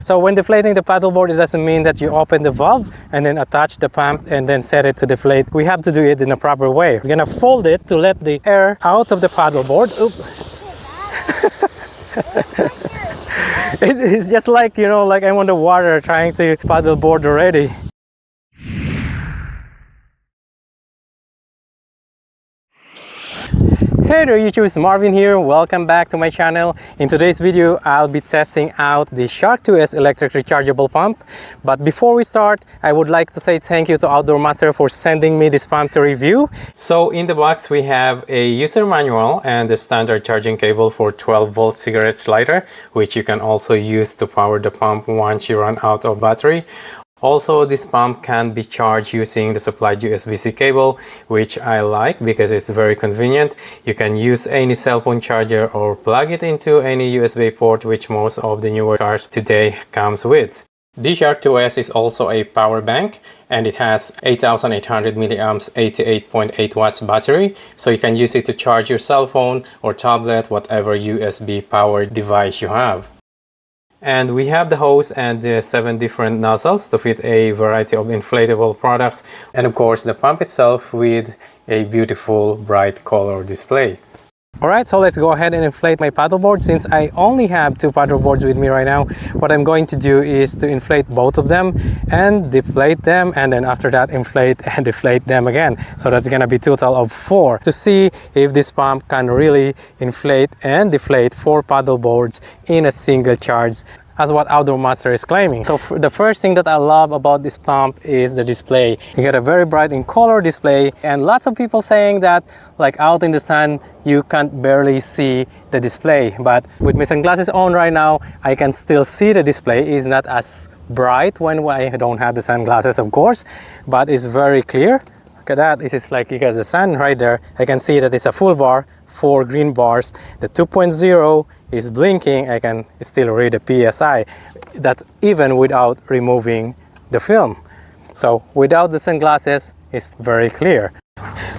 So when deflating the paddleboard, it doesn't mean that you open the valve and then attach the pump and then set it to deflate. We have to do it in a proper way. We're gonna fold it to let the air out of the paddleboard. Oops. It's just like, you know, like I'm on the water trying to paddleboard already. Hey there YouTube, it's Marvin here. Welcome back to my channel. In today's video, I'll be testing out the Shark 2S electric rechargeable pump. But before we start, I would like to say thank you to OutdoorMaster for sending me this pump to review. So in the box, we have a user manual and the standard charging cable for 12-volt cigarette lighter, which you can also use to power the pump once you run out of battery. Also, this pump can be charged using the supplied USB-C cable, which I like because it's very convenient. You can use any cell phone charger or plug it into any USB port, which most of the newer cars today comes with. The Shark 2S is also a power bank and it has 8800 milliamps 88.8 watts battery, so you can use it to charge your cell phone or tablet, whatever USB powered device you have. And we have the hose and the 7 different nozzles to fit a variety of inflatable products, and of course the pump itself with a beautiful bright color display. Alright, so let's go ahead and inflate my paddleboard. Since I only have 2 paddleboards with me right now, what I'm going to do is to inflate both of them and deflate them, and then after that inflate and deflate them again. So that's gonna be a total of 4 to see if this pump can really inflate and deflate 4 paddleboards in a single charge, as what OutdoorMaster is claiming. So the first thing that I love about this pump is the display. You get a very bright in color display, and lots of people saying that like out in the sun you can't barely see the display, but with my sunglasses on right now I can still see the display. It's not as bright when I don't have the sunglasses, of course, but it's very clear. Look at that. This is like, you got the sun right there. I can see that it's a full bar, 4 green bars. The 2.0 is blinking. I can still read the PSI. That's even without removing the film. So without the sunglasses, it's very clear.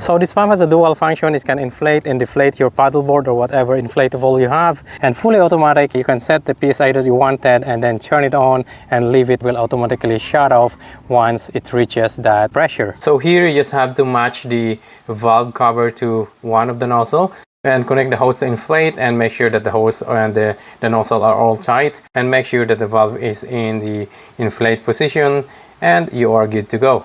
So this pump has a dual function. It can inflate and deflate your paddleboard or whatever inflatable you have, and fully automatic. You can set the PSI that you wanted and then turn it on and leave it will automatically shut off once it reaches that pressure. So here you just have to match the valve cover to one of the nozzle and connect the hose to inflate, and make sure that the hose and the nozzle are all tight, and make sure that the valve is in the inflate position, and you are good to go.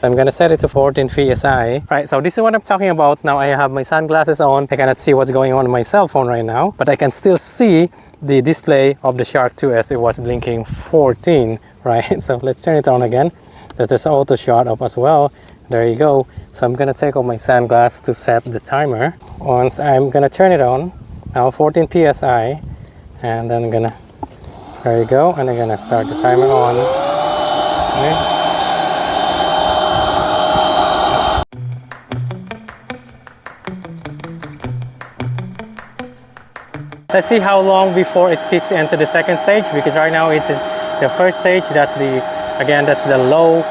I'm gonna set it to 14 psi. Right, so this is what I'm talking about. Now I have my sunglasses on. I cannot see what's going on my cell phone right now, but I can still see the display of the Shark 2S. It was blinking 14, right? So let's turn it on again. There's this auto shut up as well. There you go. So I'm gonna take off my sunglasses to set the timer. Once I'm gonna turn it on, now 14 psi, and then I'm gonna, there you go, and I'm gonna start the timer on. Okay. Let's see how long before it kicks into the second stage, because right now it's the first stage. That's the low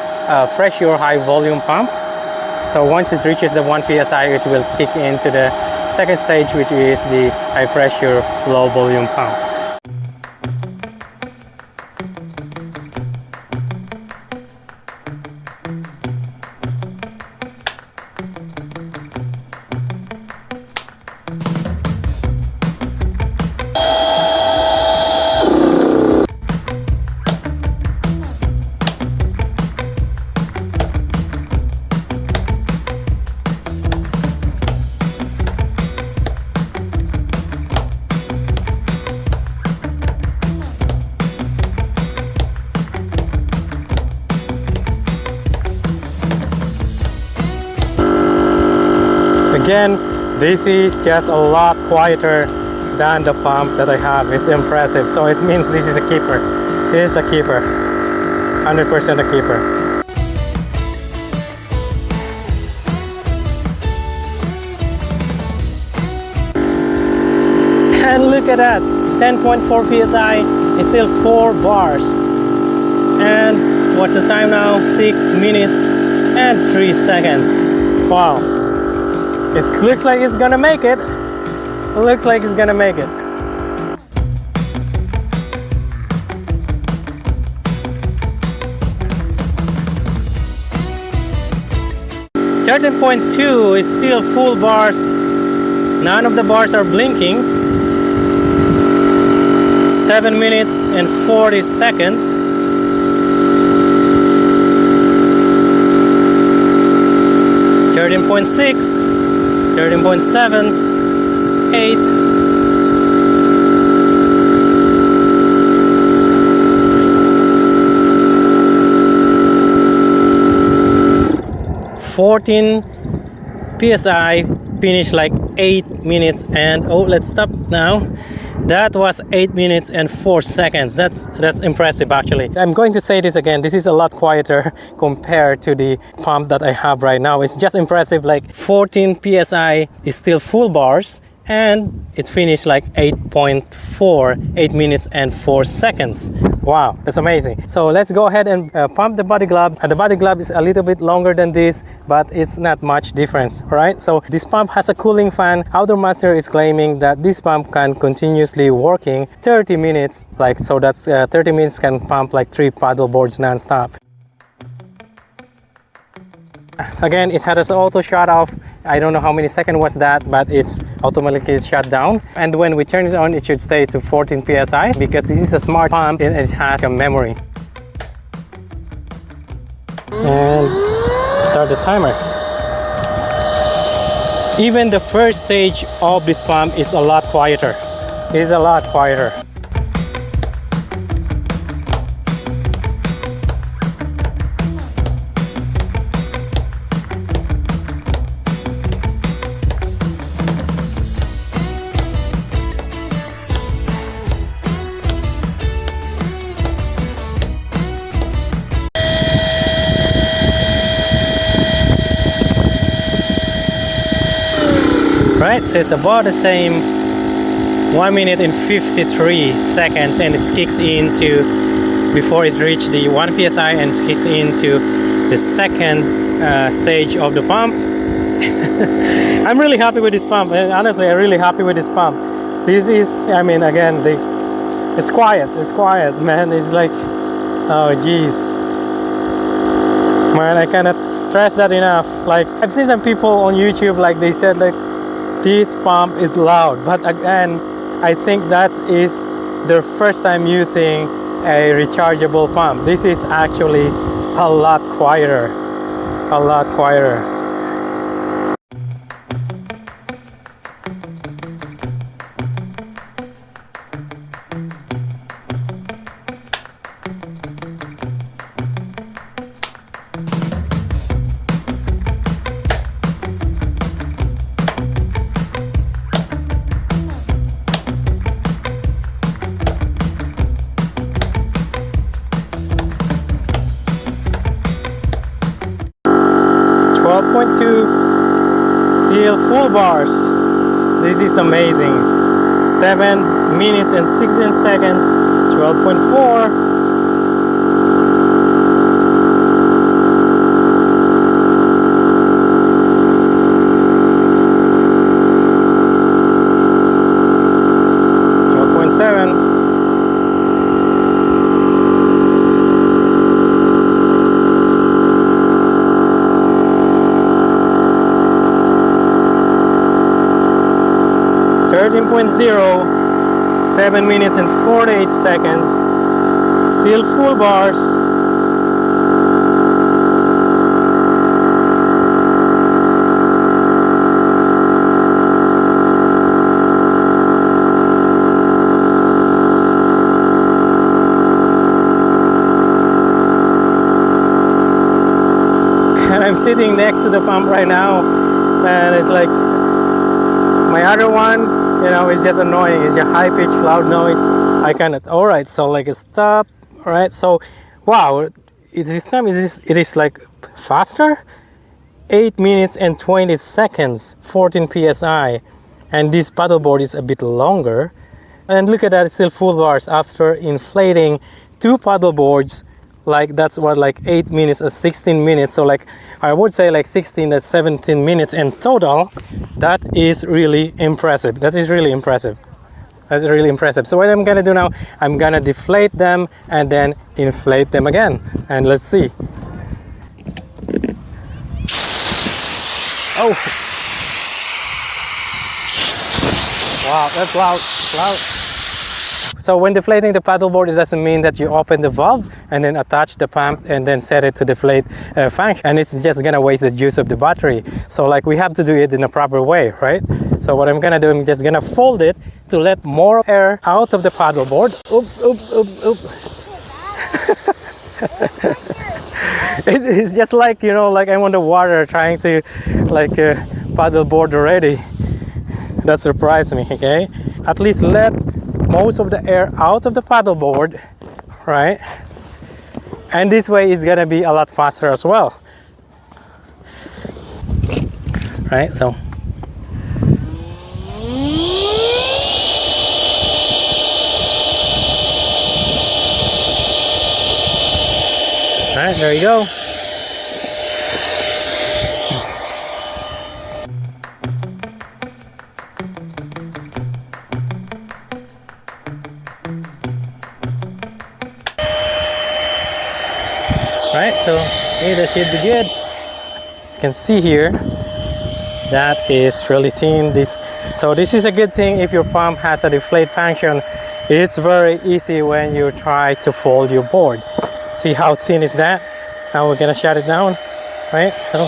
pressure high volume pump. So once it reaches the 1 psi, it will kick into the second stage, which is the high pressure low volume pump. Again, this is just a lot quieter than the pump that I have. It's impressive. So it means this is a keeper. It's a keeper. 100% a keeper. And look at that. 10.4 psi is still 4 bars. And what's the time now? 6 minutes and 3 seconds. Wow. It looks like it's gonna make it. It looks like it's gonna make it. 13.2 is still full bars. None of the bars are blinking. 7 minutes and 40 seconds. 13.6, 13.7, 8. (14 psi) finished like 8 minutes and let's stop now. That was 8 minutes and 4 seconds. That's impressive actually. I'm going to say this again. This is a lot quieter compared to the pump that I have right now. It's just impressive, like 14 psi is still full bars and it finished like 8.4, 8 minutes and 4 seconds. Wow, that's amazing. So let's go ahead and pump the body glove. The body glove is a little bit longer than this, but it's not much difference, all right? So this pump has a cooling fan. OutdoorMaster is claiming that this pump can continuously working 30 minutes, like, so that's 30 minutes can pump like 3 paddle boards non-stop. Again, it had its auto shut off. I don't know how many seconds was that, but it's automatically shut down. And when we turn it on, it should stay to 14 psi because this is a smart pump and it has a memory. And start the timer. Even the first stage of this pump is a lot quieter. It is a lot quieter. Right, so it's about the same 1 minute and 53 seconds and it kicks into, before it reaches the 1 psi and it kicks into the second stage of the pump. I'm really happy with this pump, and honestly I'm really happy with this pump. This is, I mean, again, it's quiet, man. It's like, oh geez, man, I cannot stress that enough. Like, I've seen some people on YouTube, like they said like this pump is loud, but again, I think that is their first time using a rechargeable pump. This is actually a lot quieter, a lot quieter. Still full bars. This is amazing. 7 minutes and 16 seconds. 12.4. .0, 7 minutes and 48 seconds. Still full bars. And I'm sitting next to the pump right now, and it's like my other one, you know, it's just annoying. It's a high-pitched, loud noise. I cannot. All right, so like a stop. All right, so wow, this time it is like faster. 8 minutes and 20 seconds, 14 psi, and this paddleboard is a bit longer. And look at that, it's still full bars after inflating 2 paddleboards. Like that's what, like 8 minutes and 16 minutes. So like I would say like 16 to 17 minutes in total. That is really impressive. That is really impressive. That's really impressive. So what I'm gonna do now, I'm gonna deflate them and then inflate them again. And let's see. Oh! Wow, that's loud, loud. So when deflating the paddleboard, it doesn't mean that you open the valve and then attach the pump and then set it to deflate function, and it's just gonna waste the juice of the battery. So like we have to do it in a proper way, right? So what I'm gonna do, I'm just gonna fold it to let more air out of the paddleboard. Oops, oops, oops, oops. It's just like, you know, like I'm on the water trying to like paddleboard already. That surprised me, okay? At least let most of the air out of the paddleboard, right? And this way it's gonna be a lot faster as well, right? So all right, there you go. Right, so okay, that should be good. As you can see here, that is really thin. So this is a good thing if your pump has a deflate function. It's very easy when you try to fold your board. See how thin is that? Now we're gonna shut it down, right? So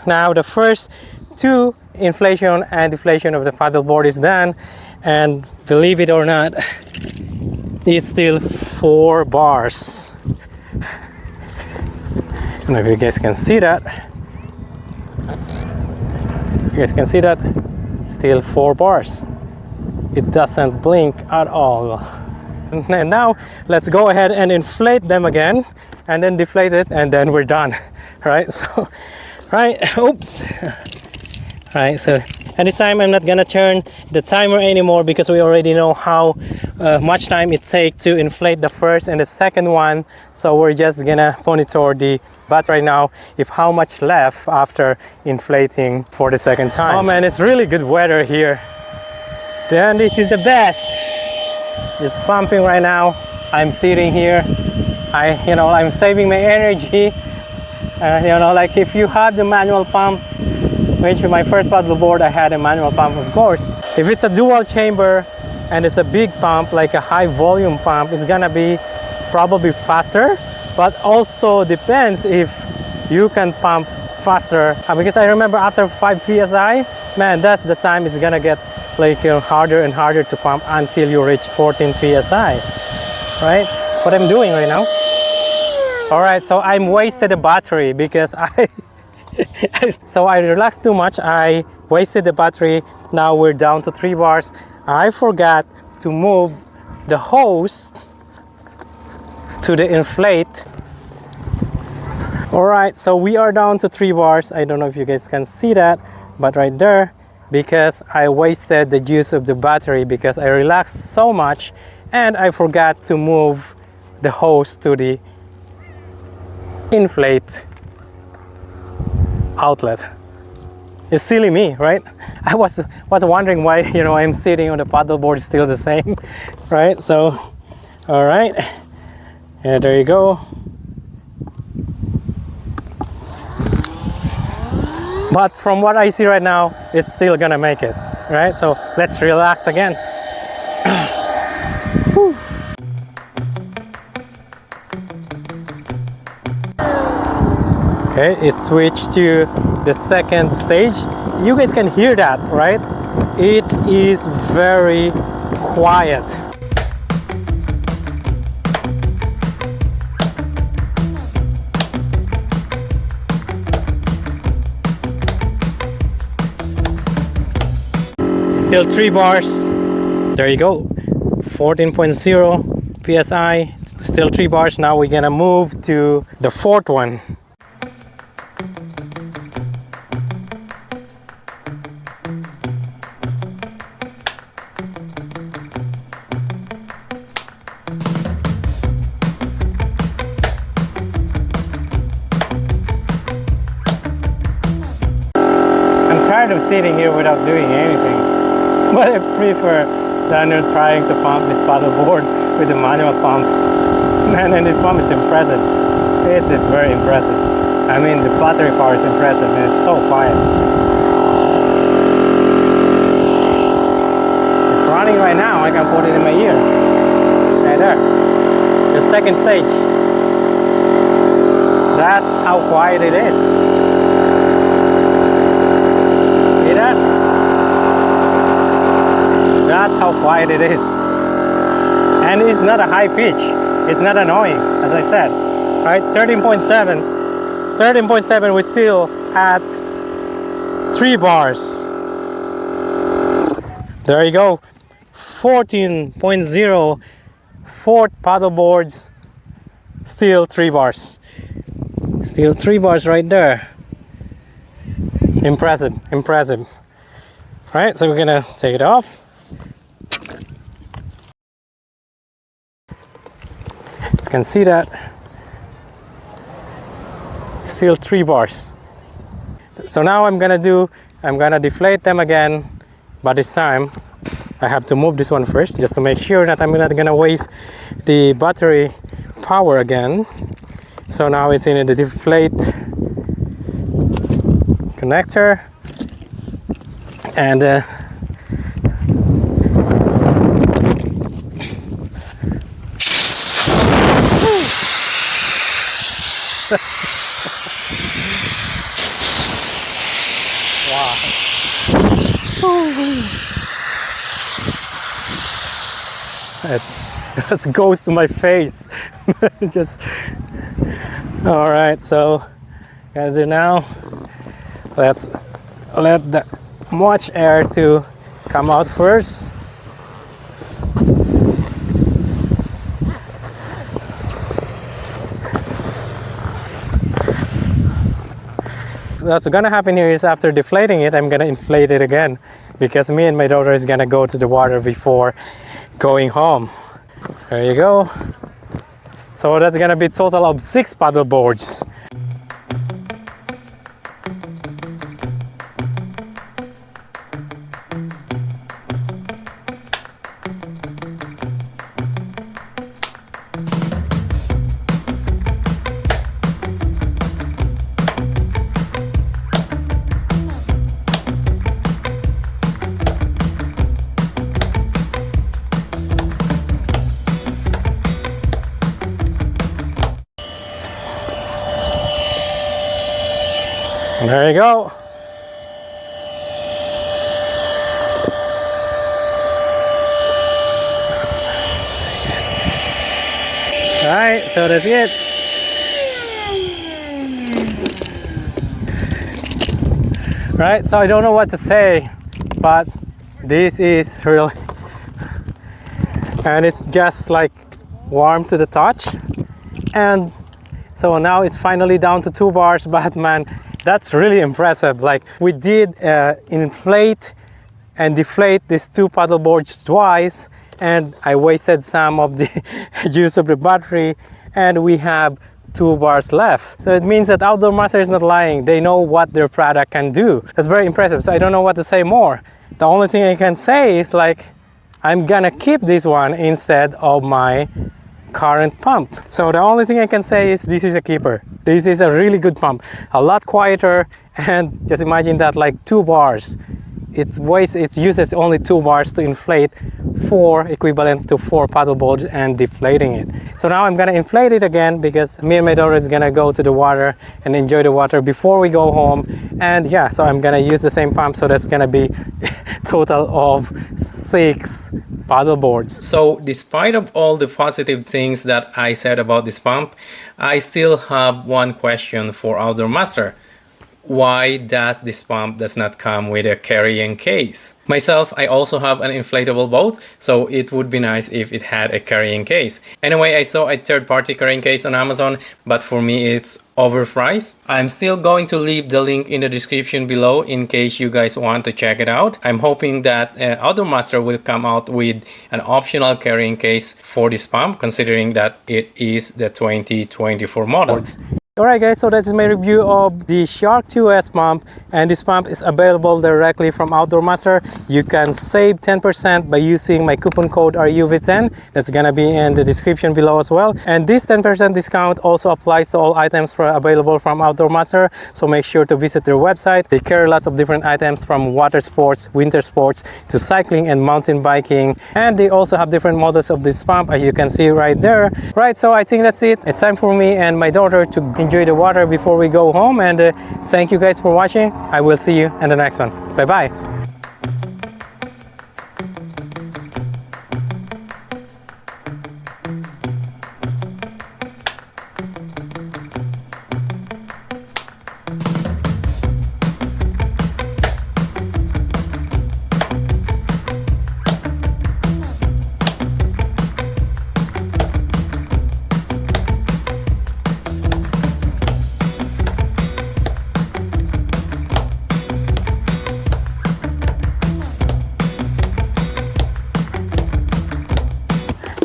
now the first two inflation and deflation of the paddleboard is done, and believe it or not, it's still 4 bars. I don't know if you guys can see that. You guys can see that? Still 4 bars. It doesn't blink at all. And now let's go ahead and inflate them again and then deflate it, and then we're done. Right? So, right, oops. Right, so and this time I'm not gonna turn the timer anymore because we already know how much time it takes to inflate the first and the second one. So we're just gonna monitor the battery now, if how much left after inflating for the second time. Oh man, it's really good weather here. Then this is the best. It's pumping right now. I'm sitting here. I'm saving my energy. Like if you had the manual pump, which with my first paddleboard I had a manual pump, of course. If it's a dual chamber and it's a big pump, like a high volume pump, it's gonna be probably faster, but also depends if you can pump faster. Because I remember after 5 psi, man, that's the time it's gonna get like harder and harder to pump until you reach 14 psi, right? What I'm doing right now. All right, so I'm wasted the battery because so I relaxed too much. I wasted the battery. Now we're down to 3 bars. I forgot to move the hose to the inflate. All right, so we are down to 3 bars. I don't know if you guys can see that, but right there, because I wasted the juice of the battery because I relaxed so much and I forgot to move the hose to the inflate outlet. It's silly me, right? I was wondering why I'm sitting on the paddleboard still the same, right? So, all right, yeah, there you go. But from what I see right now, it's still gonna make it, right? So let's relax again. Okay, it switched to the second stage. You guys can hear that, right? It is very quiet. Still 3 bars. There you go. 14.0 psi. Still 3 bars. Now we're gonna move to the 4th one. Of sitting here without doing anything, but I prefer than trying to pump this paddleboard with the manual pump. Man, and this pump is impressive. It's just very impressive. I mean, the battery power is impressive and it's so quiet. It's running right now. I can put it in my ear. Right there. The second stage. That's how quiet it is. See that? That's how quiet it is. And it's not a high pitch. It's not annoying, as I said. Right? 13.7. 13.7, we're still at 3 bars. There you go. 14.0 fourth paddle boards, still 3 bars. Still 3 bars right there. Impressive, impressive. Right, so we're gonna take it off. You can see that. Still 3 bars. So now I'm gonna deflate them again, but this time I have to move this one first just to make sure that I'm not gonna waste the battery power again. So now it's in the deflate connector, and wow. That goes to my face. Just all right, so gotta do now, let's let the much air to come out first. What's gonna happen here is after deflating it, I'm gonna inflate it again, because me and my daughter is gonna go to the water before going home. There you go. So that's gonna be a total of 6 paddle boards. There you go. All right, so that's it. Right, so I don't know what to say, but this is really, and it's just like warm to the touch. And so now it's finally down to 2 bars, but man, that's really impressive. Like, we did inflate and deflate these 2 paddle boards twice, and I wasted some of the juice of the battery, and we have 2 bars left. So it means that OutdoorMaster is not lying. They know what their product can do. That's very impressive. So I don't know what to say more. The only thing I can say is, like, I'm gonna keep this one instead of my current pump. So the only thing I can say is this is a keeper. This is a really good pump, a lot quieter, and just imagine that, like 2 bars. It uses only 2 bars to inflate 4, equivalent to 4 paddle boards, and deflating it. So now I'm gonna inflate it again, because me and my daughter is gonna go to the water and enjoy the water before we go home. And yeah, so I'm gonna use the same pump, so that's gonna be total of 6 paddle boards. So despite of all the positive things that I said about this pump, I still have one question for OutdoorMaster. Why does this pump does not come with a carrying case? Myself, I also have an inflatable boat, so it would be nice if it had a carrying case. Anyway, I saw a third-party carrying case on Amazon, but for me it's overpriced. I'm still going to leave the link in the description below in case you guys want to check it out. I'm hoping that OutdoorMaster will come out with an optional carrying case for this pump, considering that it is the 2024 model. Alright guys, so that is my review of the Shark 2S pump, and this pump is available directly from OutdoorMaster. You can save 10% by using my coupon code RUV10. That's gonna be in the description below as well. And this 10% discount also applies to all items available from OutdoorMaster, so make sure to visit their website. They carry lots of different items from water sports, winter sports, to cycling and mountain biking. And they also have different models of this pump, as you can see right there. Right, so I think that's it. It's time for me and my daughter to enjoy the water before we go home, and thank you guys for watching. I will see you in the next one. Bye bye.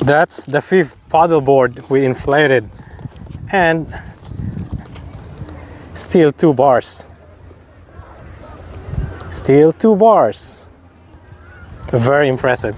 That's the 5th paddleboard we inflated, and still 2 bars. Still 2 bars. Very impressive.